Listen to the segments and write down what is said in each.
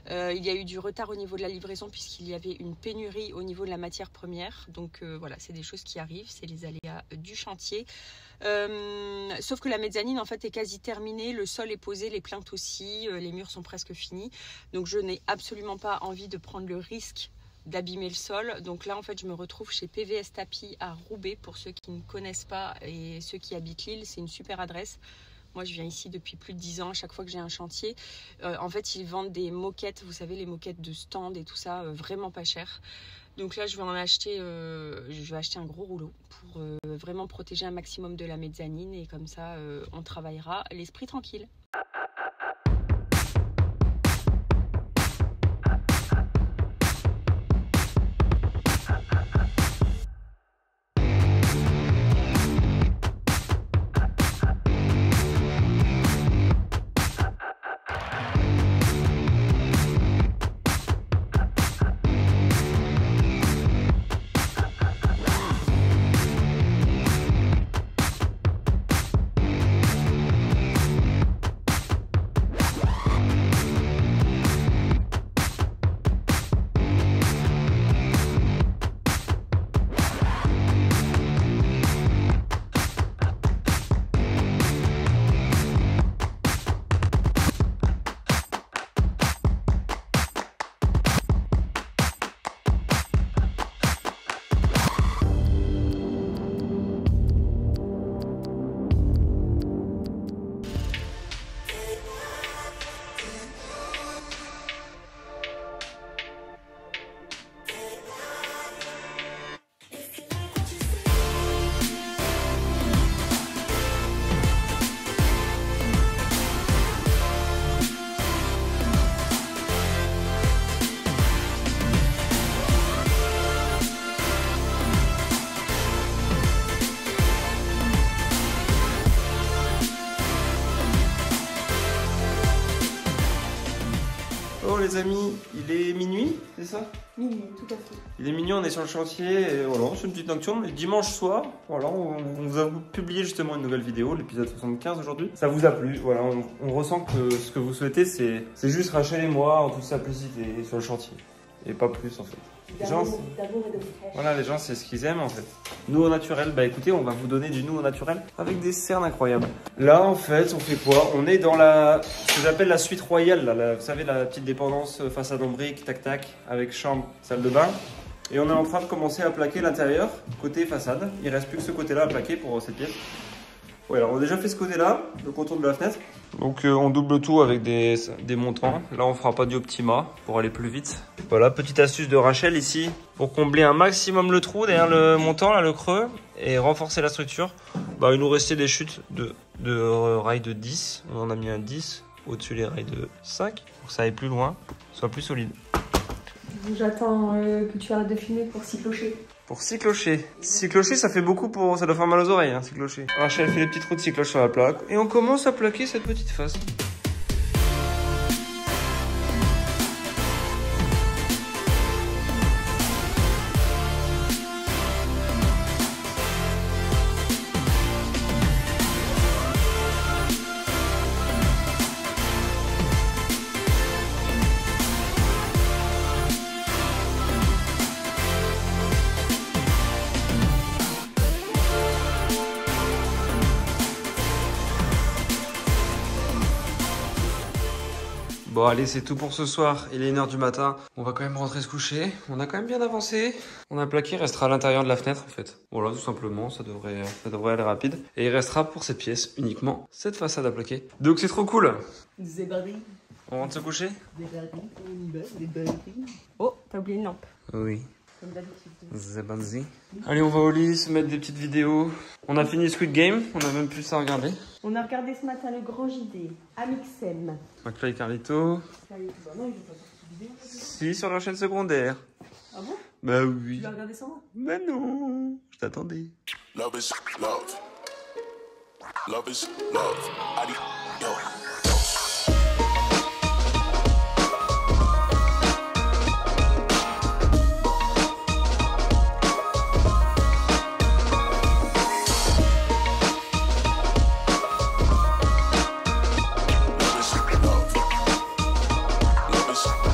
Il y a eu du retard au niveau de la livraison puisqu'il y avait une pénurie au niveau de la matière première. Donc voilà, c'est des choses qui arrivent, c'est les aléas du chantier. Sauf que la mezzanine en fait est quasi terminée, le sol est posé, les plinthes aussi, les murs sont presque finis. Donc je n'ai absolument pas envie de prendre le risque d'abîmer le sol. Donc là en fait je me retrouve chez PVS Tapis à Roubaix pour ceux qui ne connaissent pas et ceux qui habitent Lille, c'est une super adresse. Moi, je viens ici depuis plus de 10 ans, à chaque fois que j'ai un chantier. En fait, ils vendent des moquettes, vous savez, les moquettes de stand et tout ça, vraiment pas cher. Donc là, je vais en acheter, je vais acheter un gros rouleau pour vraiment protéger un maximum de la mezzanine. Et comme ça, on travaillera l'esprit tranquille. Oh les amis, il est minuit, c'est ça? Minuit, tout à fait. Il est minuit, on est sur le chantier, et voilà, c'est une petite nocturne. Et dimanche soir, voilà, on vous a publié justement une nouvelle vidéo, l'épisode 75 aujourd'hui. Ça vous a plu, voilà, on ressent que ce que vous souhaitez, c'est juste Rachel et moi en toute simplicité sur le chantier. Et pas plus en fait. Les gens, voilà, les gens c'est ce qu'ils aiment en fait. Nous au naturel, bah écoutez, on va vous donner du nous au naturel avec des cernes incroyables. Là en fait, on fait quoi? On est dans ce que j'appelle la suite royale, là, vous savez, la petite dépendance façade en briques, tac tac, avec chambre, salle de bain. Et on est en train de commencer à plaquer l'intérieur, côté façade. Il reste plus que ce côté-là à plaquer pour cette pièce. Ouais, alors on a déjà fait ce côté-là, le contour de la fenêtre. Donc on double tout avec des montants. Là on fera pas du Optima pour aller plus vite. Voilà, petite astuce de Rachel ici pour combler un maximum le trou derrière le montant, là le creux, et renforcer la structure. Bah, il nous restait des chutes de rails de 10. On en a mis un 10 au-dessus les rails de 5 pour que ça aille plus loin, soit plus solide. J'attends que tu arrêtes de filmer pour 6 clochers. Pour 6 clochers. 6 clochers, ça fait beaucoup ça doit faire mal aux oreilles, hein, 6 clochers. Rachel fait les petits trous de 6 cloches sur la plaque. Et on commence à plaquer cette petite face. Bon allez, c'est tout pour ce soir, il est 1h du matin, on va quand même rentrer se coucher, on a quand même bien avancé. On a plaqué, il restera à l'intérieur de la fenêtre en fait. Voilà, tout simplement, ça devrait aller rapide. Et il restera pour cette pièce uniquement cette façade à plaquer. Donc c'est trop cool. On rentre se coucher? Oh, t'as oublié une lampe. Oui. Comme d'habitude. Zebanzi. Allez, on va au lit, se mettre des petites vidéos. On a fini Squid Game, on a même plus ça à regarder. On a regardé ce matin le Grand JD, Amixem. McFly et Carlito. Bah non, ils ont pas sorti de vidéo. Si, sur leur chaîne secondaire. Ah bon? Bah oui. Tu l'as regardé sans moi? Bah non, je t'attendais. Love is love. Love is love. Yo. Love is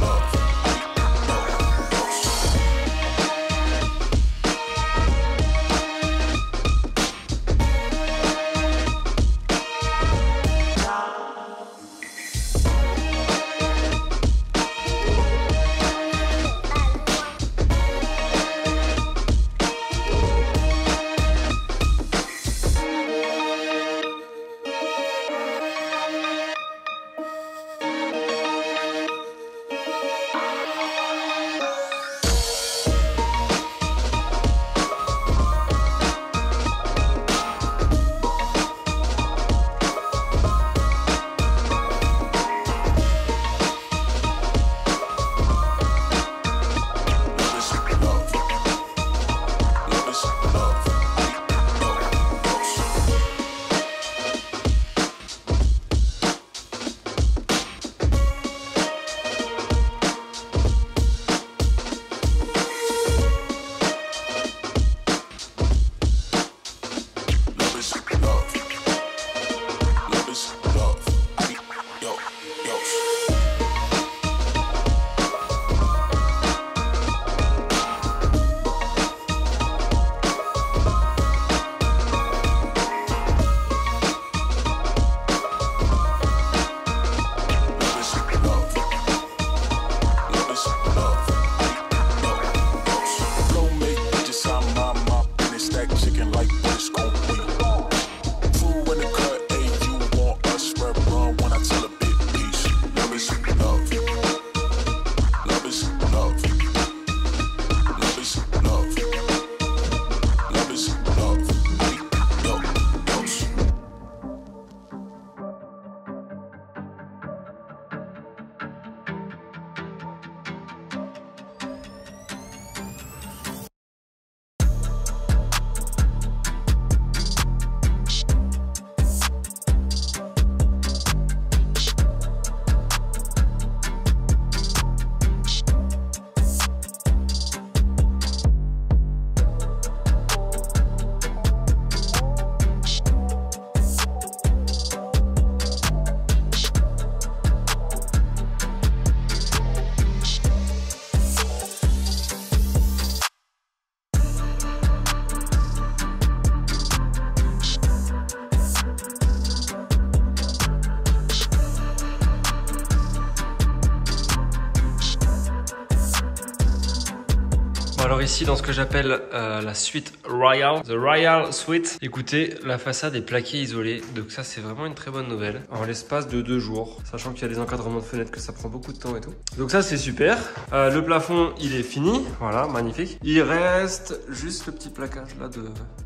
Alors ici, dans ce que j'appelle la suite Royal, The Royal Suite, écoutez, la façade est plaquée isolée, donc ça c'est vraiment une très bonne nouvelle. En l'espace de 2 jours, sachant qu'il y a des encadrements de fenêtres, que ça prend beaucoup de temps et tout. Donc ça c'est super. Le plafond, il est fini, voilà, magnifique. Il reste juste le petit plaquage là de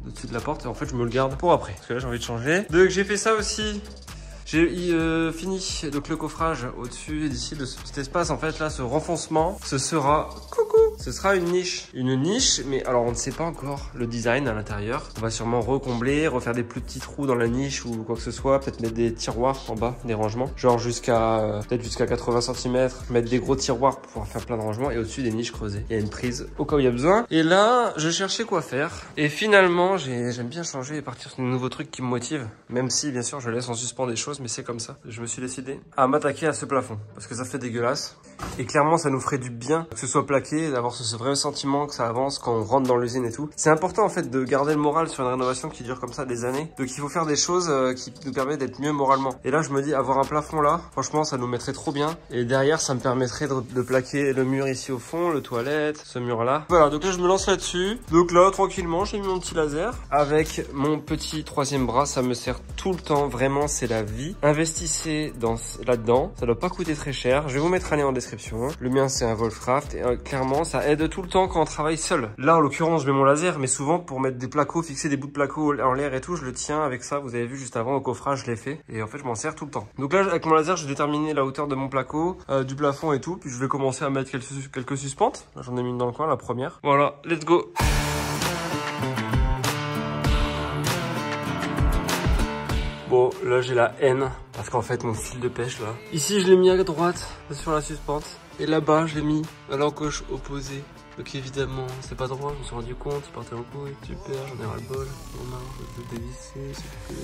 dessus de la porte, et en fait je me le garde pour après, parce que là j'ai envie de changer. Donc j'ai fait ça aussi. J'ai fini donc le coffrage au-dessus d'ici de ce petit espace. En fait là, ce renfoncement, ce sera ce sera une niche. Une niche, mais alors on ne sait pas encore le design à l'intérieur. On va sûrement recombler, refaire des plus petits trous dans la niche ou quoi que ce soit. Peut-être mettre des tiroirs en bas, des rangements. Genre jusqu'à peut-être jusqu'à 80 cm. Mettre des gros tiroirs pour pouvoir faire plein de rangements. Et au-dessus des niches creusées. Il y a une prise au cas où il y a besoin. Et là, je cherchais quoi faire. Et finalement, j'aime bien changer et partir sur de nouveaux trucs qui me motivent. Même si, bien sûr, je laisse en suspens des choses, mais c'est comme ça. Je me suis décidé à m'attaquer à ce plafond. Parce que ça fait dégueulasse. Et clairement, ça nous ferait du bien que ce soit plaqué, d'avoir ce vrai sentiment que ça avance quand on rentre dans l'usine et tout. C'est important en fait de garder le moral sur une rénovation qui dure comme ça des années. Donc il faut faire des choses qui nous permettent d'être mieux moralement. Et là je me dis avoir un plafond là, franchement ça nous mettrait trop bien. Et derrière ça me permettrait de plaquer le mur ici au fond, le toilette, ce mur là. Voilà, donc là je me lance là-dessus. Donc là tranquillement j'ai mis mon petit laser. Avec mon petit troisième bras, ça me sert tout le temps, vraiment c'est la vie. Investissez là-dedans, ça doit pas coûter très cher. Je vais vous mettre un lien en description. Le mien c'est un Wolfcraft et clairement ça aide tout le temps quand on travaille seul. Là en l'occurrence je mets mon laser, mais souvent pour mettre des placots, fixer des bouts de placots en l'air et tout, je le tiens avec ça. Vous avez vu juste avant au coffrage je l'ai fait et en fait je m'en sers tout le temps. Donc là avec mon laser je vais déterminer la hauteur de mon placo, du plafond et tout, puis je vais commencer à mettre quelques suspentes. J'en ai mis une dans le coin, la première. Voilà, let's go. Bon, là j'ai la haine parce qu'en fait mon fil de pêche là. Ici je l'ai mis à droite sur la suspente et là-bas je l'ai mis à l'encoche opposée. Donc évidemment c'est pas droit, je me suis rendu compte, il partait en couille, super, j'en ai ras le bol, on a de dévisser, s'il vous plaît.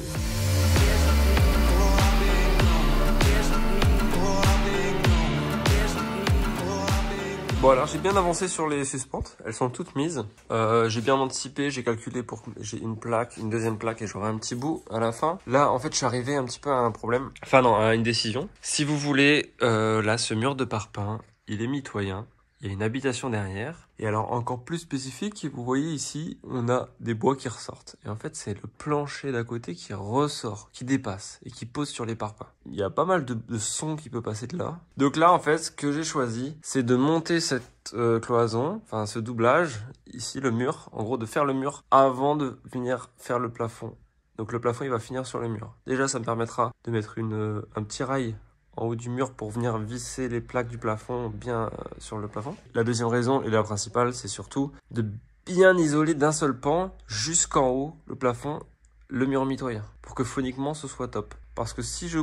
Bon alors j'ai bien avancé sur les suspentes, elles sont toutes mises. J'ai bien anticipé, j'ai calculé pour que j'ai une plaque, une deuxième plaque et j'aurai un petit bout à la fin. Là en fait je suis arrivé un petit peu à un problème, enfin non, à une décision. Si vous voulez, là ce mur de parpaing, il est mitoyen. Il y a une habitation derrière. Et alors encore plus spécifique, vous voyez ici, on a des bois qui ressortent. Et en fait, c'est le plancher d'à côté qui ressort, qui dépasse et qui pose sur les parpaings. Il y a pas mal de son qui peut passer de là. Donc là, en fait, ce que j'ai choisi, c'est de monter cette cloison, enfin ce doublage, ici le mur, en gros de faire le mur avant de venir faire le plafond. Donc le plafond, il va finir sur le mur. Déjà, ça me permettra de mettre un petit rail en haut du mur pour venir visser les plaques du plafond bien sur le plafond. La deuxième raison, et la principale, c'est surtout de bien isoler d'un seul pan jusqu'en haut le plafond, le mur mitoyen, pour que phoniquement ce soit top. Parce que si je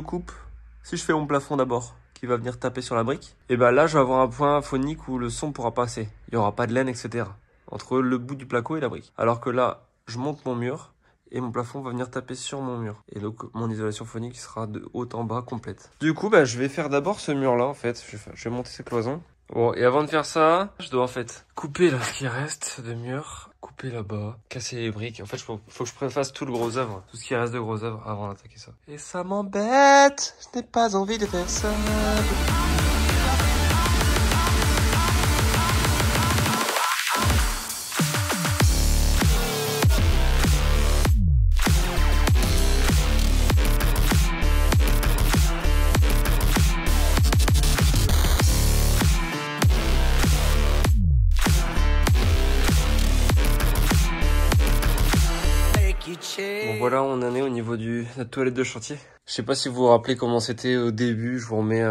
fais mon plafond d'abord, qui va venir taper sur la brique, et ben là je vais avoir un point phonique où le son pourra passer. Il n'y aura pas de laine, etc. entre le bout du placo et la brique. Alors que là, je monte mon mur, et mon plafond va venir taper sur mon mur. Et donc mon isolation phonique sera de haut en bas complète. Du coup, je vais faire d'abord ce mur là en fait. Je vais monter ces cloisons. Bon, et avant de faire ça, je dois en fait couper là ce qui reste de mur, couper là-bas, casser les briques. En fait, faut que je préfasse tout le gros œuvre, tout ce qui reste de gros œuvre avant d'attaquer ça. Et ça m'embête, je n'ai pas envie de faire ça. Bon voilà, on en est au niveau de la toilette de chantier. Je sais pas si vous vous rappelez comment c'était au début. Je vous remets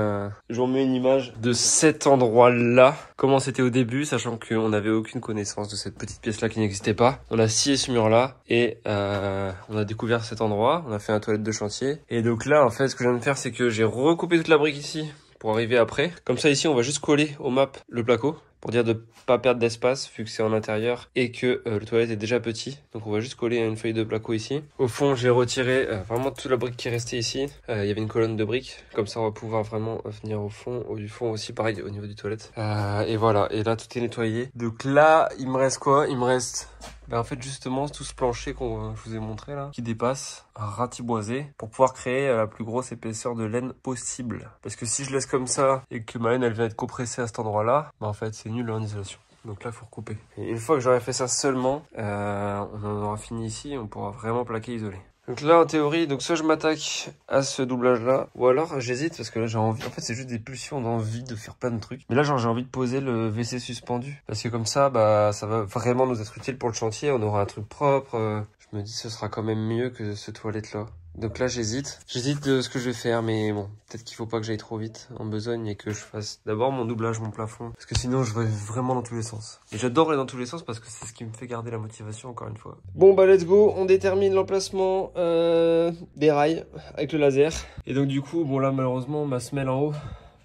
une image de cet endroit-là. Comment c'était au début, sachant qu'on n'avait aucune connaissance de cette petite pièce-là qui n'existait pas. On a scié ce mur-là et on a découvert cet endroit. On a fait un toilette de chantier. Et donc là, en fait, ce que je viens de faire, c'est que j'ai recoupé toute la brique ici pour arriver après. Comme ça, ici, on va juste coller au map le placo pour dire de pas perdre d'espace vu que c'est en intérieur et que le toilette est déjà petit. Donc on va juste coller une feuille de placo ici. Au fond, j'ai retiré vraiment toute la brique qui restait ici. Il y avait une colonne de briques. Comme ça, on va pouvoir vraiment venir au fond aussi, pareil au niveau du toilette. Et voilà, et là, tout est nettoyé. Donc là, il me reste quoi? Il me reste... en fait justement tout ce plancher que je vous ai montré là qui dépasse à ratiboiser pour pouvoir créer la plus grosse épaisseur de laine possible, parce que si je laisse comme ça et que ma laine elle vient être compressée à cet endroit là, en fait c'est nul en isolation. Donc là, il faut recouper. Et une fois que j'aurai fait ça seulement, on en aura fini ici et on pourra vraiment plaquer isolé. Donc là, en théorie, donc soit je m'attaque à ce doublage-là, ou alors j'hésite parce que là j'ai envie. En fait, c'est juste des pulsions d'envie de faire plein de trucs. Mais là, genre, j'ai envie de poser le WC suspendu parce que comme ça, bah, ça va vraiment nous être utile pour le chantier. On aura un truc propre. Je me dis, ce sera quand même mieux que ce toilette-là. Donc là, j'hésite de ce que je vais faire, mais bon, peut-être qu'il faut pas que j'aille trop vite en besogne et que je fasse d'abord mon doublage, mon plafond, parce que sinon je vais vraiment dans tous les sens. Et j'adore aller dans tous les sens parce que c'est ce qui me fait garder la motivation encore une fois. Bon bah let's go, on détermine l'emplacement des rails avec le laser. Et donc du coup, bon là malheureusement ma semelle en haut,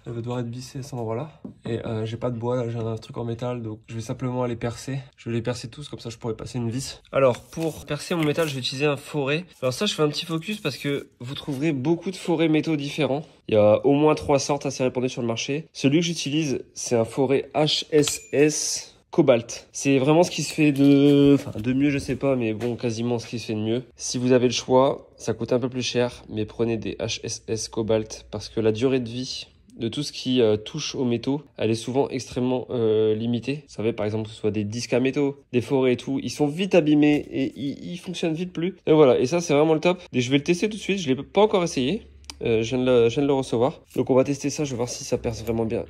elle va devoir être vissée à cet endroit-là. Et j'ai pas de bois, là j'ai un truc en métal, donc je vais simplement aller percer. Je vais les percer tous, comme ça je pourrai passer une vis. Alors pour percer mon métal, je vais utiliser un forêt. Alors ça, je fais un petit focus parce que vous trouverez beaucoup de forêts métaux différents. Il y a au moins 3 sortes assez répandues sur le marché. Celui que j'utilise, c'est un forêt HSS Cobalt. C'est vraiment ce qui se fait de mieux, je sais pas, mais bon, quasiment ce qui se fait de mieux. Si vous avez le choix, ça coûte un peu plus cher, mais prenez des HSS Cobalt parce que la durée de vie de tout ce qui touche aux métaux, elle est souvent extrêmement limitée. Vous savez, par exemple, que ce soit des disques à métaux, des forêts et tout, ils sont vite abîmés et ils fonctionnent vite plus. Et voilà, et ça, c'est vraiment le top. Et je vais le tester tout de suite, je l'ai pas encore essayé. Je viens de le recevoir. Donc on va tester ça, je vais voir si ça perce vraiment bien.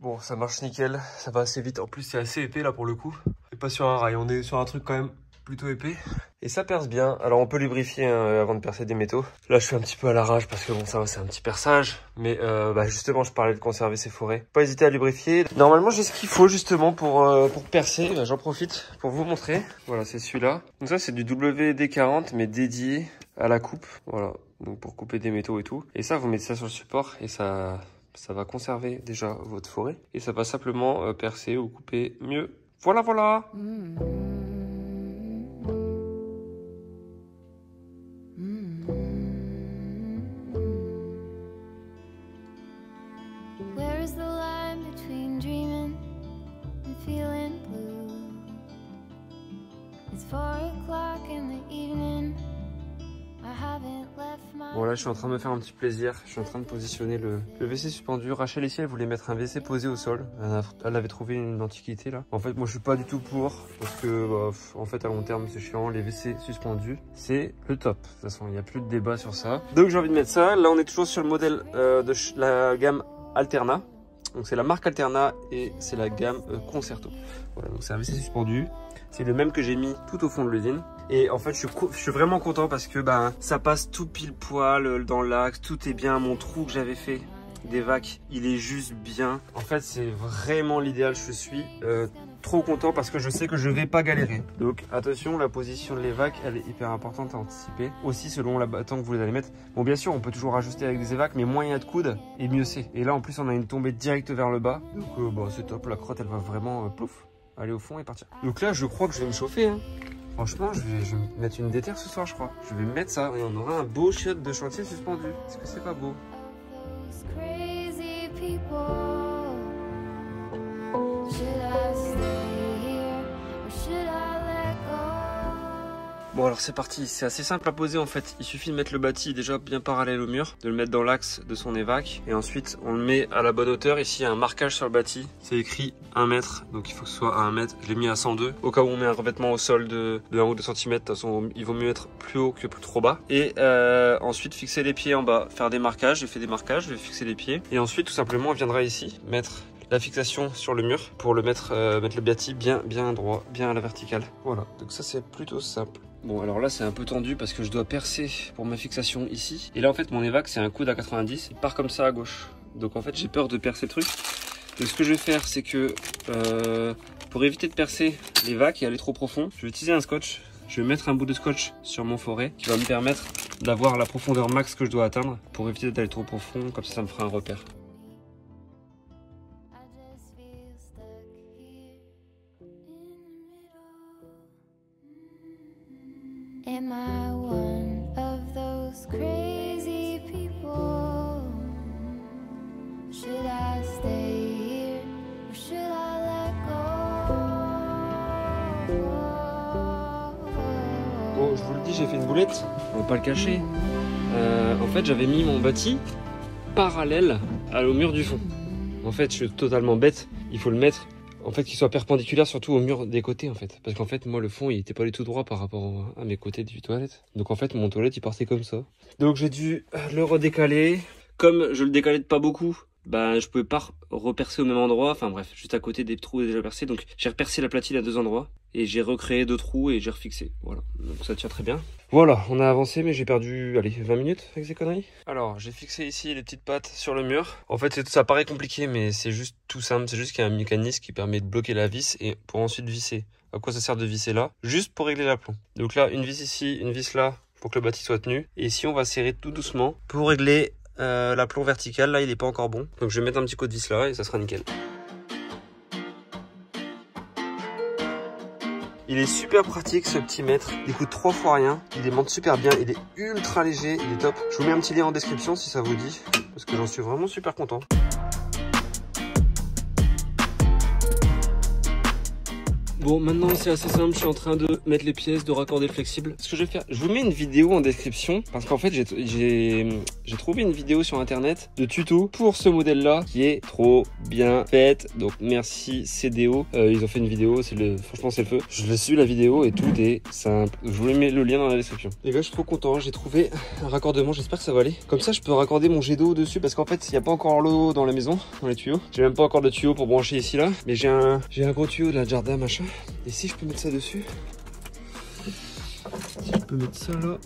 Bon, ça marche nickel, ça va assez vite. En plus, c'est assez épais là pour le coup. Et pas sur un rail, on est sur un truc quand même plutôt épais. Et ça perce bien. Alors on peut lubrifier avant de percer des métaux. Là je suis un petit peu à l'arrache parce que bon ça va, c'est un petit perçage. Mais justement je parlais de conserver ces forêts. Pas hésiter à lubrifier. Normalement j'ai ce qu'il faut justement pour percer. J'en profite pour vous montrer. Voilà, c'est celui-là. Donc ça c'est du WD-40 mais dédié à la coupe. Voilà, donc pour couper des métaux et tout. Et ça vous mettez ça sur le support et ça va conserver déjà votre forêt. Et ça va simplement percer ou couper mieux. Voilà, voilà. Bon là je suis en train de me faire un petit plaisir, je suis en train de positionner le WC suspendu. Rachel ici elle voulait mettre un WC posé au sol, elle avait trouvé une antiquité là. En fait moi je suis pas du tout pour, parce que en fait à long terme c'est chiant, les WC suspendus c'est le top. De toute façon il n'y a plus de débat sur ça. Donc j'ai envie de mettre ça, là on est toujours sur le modèle de la gamme Alterna. Donc c'est la marque Alterna et c'est la gamme Concerto. Voilà, donc c'est un WC suspendu. C'est le même que j'ai mis tout au fond de l'usine. Et en fait, je suis vraiment content parce que ça passe tout pile poil dans l'axe. Tout est bien. Mon trou que j'avais fait des vacs, il est juste bien. En fait, c'est vraiment l'idéal. Je suis trop content parce que je sais que je vais pas galérer. Donc attention, la position de l'évac, elle est hyper importante à anticiper. Aussi selon l'abattant que vous allez mettre. Bon, bien sûr, on peut toujours ajuster avec des évacs, mais moins il y a de coudes et mieux c'est. Et là, en plus, on a une tombée directe vers le bas. Donc c'est top. La crotte, elle va vraiment plouf, aller au fond et partir. Donc là, je crois que je vais me chauffer. Hein. Franchement, je vais mettre une déterre ce soir, je crois. Je vais mettre ça et on aura un beau chiotte de chantier suspendu. Est-ce que c'est pas beau? Bon alors c'est parti, c'est assez simple à poser en fait. Il suffit de mettre le bâti déjà bien parallèle au mur, de le mettre dans l'axe de son évac et ensuite on le met à la bonne hauteur. Ici il y a un marquage sur le bâti, c'est écrit 1 mètre, donc il faut que ce soit à 1 mètre. Je l'ai mis à 102, au cas où on met un revêtement au sol de 1 ou 2 cm, de toute façon il vaut mieux être plus haut que plus trop bas. Et ensuite fixer les pieds en bas, faire des marquages, j'ai fait des marquages, je vais fixer les pieds. Et ensuite tout simplement on viendra ici mettre la fixation sur le mur pour le mettre le bâti bien droit, bien à la verticale. Voilà, donc ça c'est plutôt simple. Bon alors là c'est un peu tendu parce que je dois percer pour ma fixation ici. Et là en fait mon évac c'est un coude à 90, il part comme ça à gauche. Donc en fait j'ai peur de percer le truc. Donc ce que je vais faire c'est que pour éviter de percer l'évac et aller trop profond, je vais utiliser un scotch. Je vais mettre un bout de scotch sur mon forêt qui va me permettre d'avoir la profondeur max que je dois atteindre pour éviter d'aller trop profond, comme ça me fera un repère. Am I one of those crazy people? Should I stay here or should I let go? Bon, je vous le dis, j'ai fait une boulette, on va pas le cacher. En fait, j'avais mis mon bâti parallèle au mur du fond. En fait, je suis totalement bête. Il faut le mettre, en fait, qu'il soit perpendiculaire surtout au mur des côtés, en fait. Parce qu'en fait, moi, le fond, il était pas du tout droit par rapport à mes côtés du toilette. Donc, en fait, mon toilette, il partait comme ça. Donc, j'ai dû le redécaler. Comme je le décalais de pas beaucoup, bah, je pouvais pas repercer au même endroit. Enfin, bref, juste à côté des trous déjà percés. Donc, j'ai repercé la platine à 2 endroits. Et j'ai recréé 2 trous et j'ai refixé. Voilà. Donc, ça tient très bien. Voilà, on a avancé, mais j'ai perdu, allez, 20 minutes avec ces conneries. Alors, j'ai fixé ici les petites pattes sur le mur. En fait, ça paraît compliqué, mais c'est juste tout simple. C'est juste qu'il y a un mécanisme qui permet de bloquer la vis et pour ensuite visser. À quoi ça sert de visser là? Juste pour régler l'aplomb. Donc là, une vis ici, une vis là, pour que le bâti soit tenu. Et ici, on va serrer tout doucement pour régler l'aplomb vertical. Là, il n'est pas encore bon. Donc, je vais mettre un petit coup de vis là et ça sera nickel. Il est super pratique ce petit mètre, il coûte 3 fois rien, il démonte super bien, il est ultra léger, il est top. Je vous mets un petit lien en description si ça vous dit, parce que j'en suis vraiment super content. Bon, maintenant c'est assez simple, je suis en train de mettre les pièces, de raccorder le flexible. Ce que je vais faire, je vous mets une vidéo en description, parce qu'en fait j'ai trouvé une vidéo sur internet de tuto pour ce modèle là, qui est trop bien faite. Donc merci CDO, ils ont fait une vidéo, franchement c'est le feu. Je l'ai su la vidéo et tout est simple. Je vous mets le lien dans la description. Les gars, je suis trop content, j'ai trouvé un raccordement, j'espère que ça va aller. Comme ça je peux raccorder mon jet d'eau dessus, parce qu'en fait il n'y a pas encore l'eau dans la maison, dans les tuyaux. J'ai même pas encore de tuyau pour brancher ici là, mais j'ai un gros tuyau de la Jardin machin. Et si je peux mettre ça dessus, si je peux mettre ça là,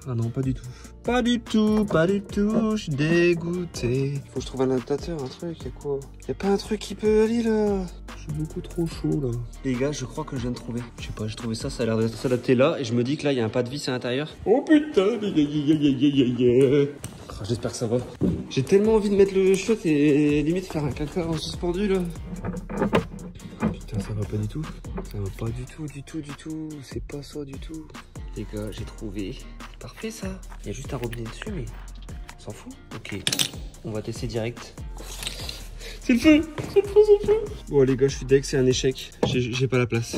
ah non, pas du tout. Pas du tout, je suis dégoûté. Faut que je trouve un adaptateur, un truc, y'a quoi? Y'a pas un truc qui peut aller là? Je suis beaucoup trop chaud là. Les gars, je crois que je viens de trouver. Je sais pas, j'ai trouvé ça, ça a l'air de s'adapter là. Et je me dis que là, il y a un pas de vis à l'intérieur. Oh putain, j'espère que ça va. J'ai tellement envie de mettre le shot et limite faire un caca en suspendu là. Putain, ça va pas du tout. Ça va pas du tout. C'est pas ça du tout. Les gars, j'ai trouvé. Parfait ça. Il y a juste un robinet dessus, mais on s'en fout. Ok, on va tester direct. C'est le feu. Bon les gars, je suis deg, c'est un échec. J'ai pas la place.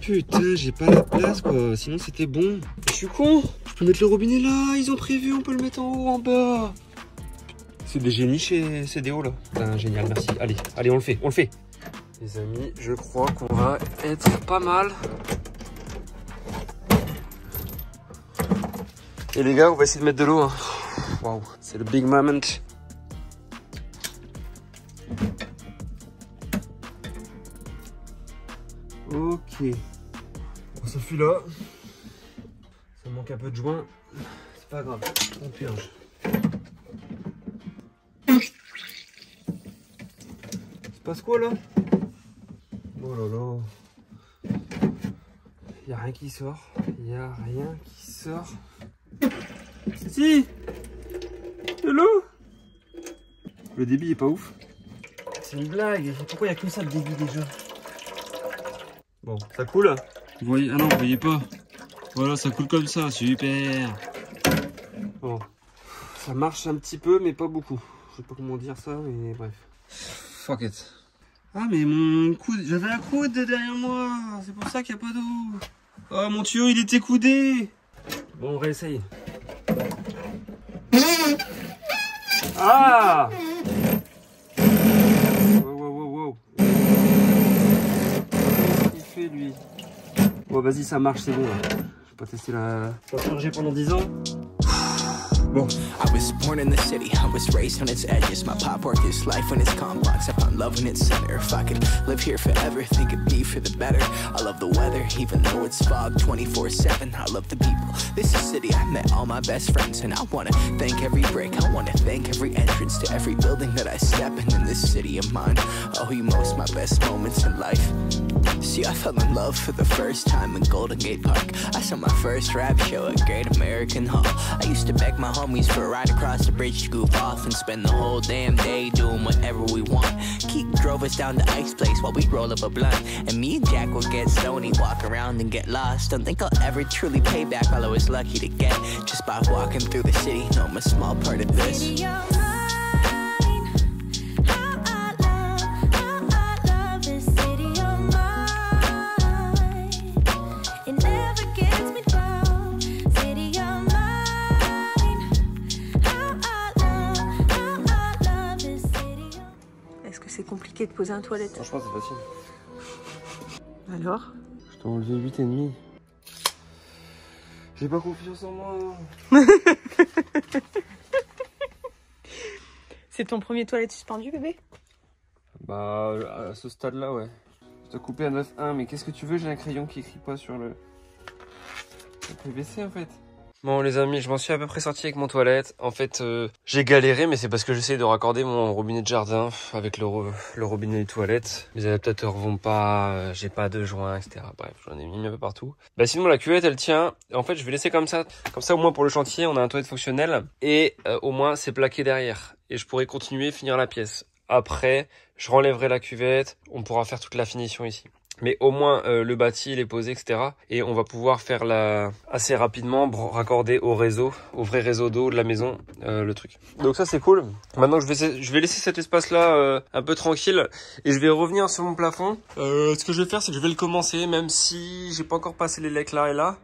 Putain, j'ai pas la place quoi. Sinon c'était bon. Je suis con. Je peux mettre le robinet là. Ils ont prévu, on peut le mettre en haut, en bas. C'est des génies chez CDO là. Putain, génial, merci. Allez, on le fait. Les amis, je crois qu'on va être pas mal. Et les gars, on va essayer de mettre de l'eau. Hein. Waouh, c'est le big moment. Ok. On s'enfuit là. Ça manque un peu de joint. C'est pas grave, on purge. Il se passe quoi là? Oh là là. Il n'y a rien qui sort. Si, de l'eau. Le débit est pas ouf. C'est une blague. Pourquoi il n'y a que ça le débit déjà? Bon, ça coule. Vous voyez? Ah non, vous voyez pas. Voilà, ça coule comme ça. Super. Bon, ça marche un petit peu, mais pas beaucoup. Je sais pas comment dire ça, mais bref. Fuck it. Ah mais mon coude, j'avais un coude derrière moi, c'est pour ça qu'il n'y a pas d'eau. Oh mon tuyau il était coudé. Bon on réessaye. Ah. Wow. Qu'est-ce qu'il fait lui? Bon vas-y ça marche, c'est bon là. Je vais pas tester la... Je vais purger pendant 10 ans. Bon. I was born in the city, I was raised on its edges. My pop worked his life when it's complex. I found love in its center. If I could live here forever, think it'd be for the better. I love the weather, even though it's fog 24/7. I love the people, this is city. I met all my best friends, and I wanna thank every break. I wanna thank every entrance to every building that I step in this city of mine. I owe you most my best moments in life. See, I fell in love for the first time in Golden Gate Park. I saw my first rap show at Great American Hall. I used to beg my homies for a ride across the bridge to goof off and spend the whole damn day doing whatever we want. Keith drove us down to Ike's place while we'd roll up a blunt, and me and Jack would get stoned, walk around and get lost. Don't think I'll ever truly pay back all I was lucky to get just by walking through the city. No, I'm a small part of this. compliqué de poser un toilette. Franchement, c'est facile. Alors? Je t'ai enlevé 8,5. J'ai pas confiance en moi. C'est ton premier toilette suspendu, bébé? Bah, à ce stade-là, ouais. Je t'ai coupé à 9,1, mais qu'est-ce que tu veux? J'ai un crayon qui écrit pas sur le PVC, en fait. Bon, les amis, je m'en suis à peu près sorti avec mon toilette. En fait, j'ai galéré, mais c'est parce que j'essaie de raccorder mon robinet de jardin avec le robinet des toilettes. Mes adaptateurs vont pas, j'ai pas de joint, etc. Bref, j'en ai mis un peu partout. Bah sinon, la cuvette, elle tient. En fait, je vais laisser comme ça. Comme ça, au moins, pour le chantier, on a un toilette fonctionnel. Et au moins, c'est plaqué derrière. Et je pourrai continuer, finir la pièce. Après, je renlèverai la cuvette. On pourra faire toute la finition ici. Mais au moins le bâti il est posé, etc. Et on va pouvoir faire assez rapidement raccorder au réseau, au vrai réseau d'eau de la maison, le truc. Donc ça c'est cool. Maintenant je vais laisser cet espace là un peu tranquille et je vais revenir sur mon plafond. Ce que je vais faire c'est que je vais le commencer, même si j'ai pas encore passé les lecs là et là.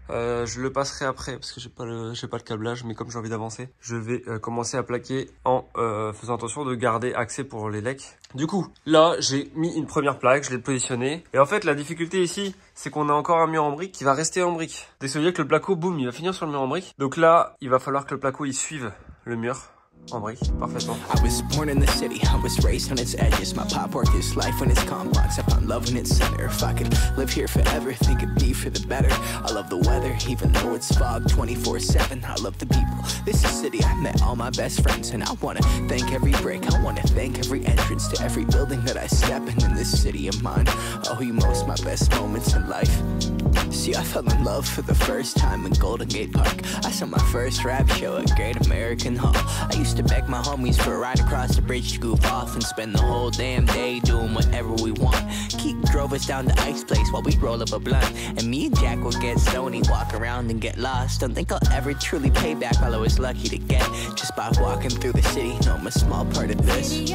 Je le passerai après parce que j'ai pas le câblage, mais comme j'ai envie d'avancer, je vais commencer à plaquer en faisant attention de garder accès pour les lecs. Du coup, là, j'ai mis une première plaque, je l'ai positionnée. Et en fait, la difficulté ici, c'est qu'on a encore un mur en brique qui va rester en brique. Donc ça veut dire que le placo, boum, il va finir sur le mur en brique. Donc là, il va falloir que le placo, il suive le mur en brique, parfaitement. I was born in the city, I was raised on its edges. My pop worked his life when it's complex. I found love in its center. If I could live here forever, think it'd be for the better. I love the weather, even though it's fog 24/7. I love the people. This is city, I met all my best friends, and I wanna thank every brick. I wanna thank every entrance to every building that I step in this city of mine. I owe you most my best moments in life. See, I fell in love for the first time in Golden Gate Park. I saw my first rap show at Great American Hall. I used to beg my homies for a ride across the bridge to goof off and spend the whole damn day doing whatever we want. Keith drove us down to Ice Place while we roll up a blunt, and me and Jack would get stoney, walk around and get lost. Don't think I'll ever truly pay back all I was lucky to get just by walking through the city. No, I'm a small part of this.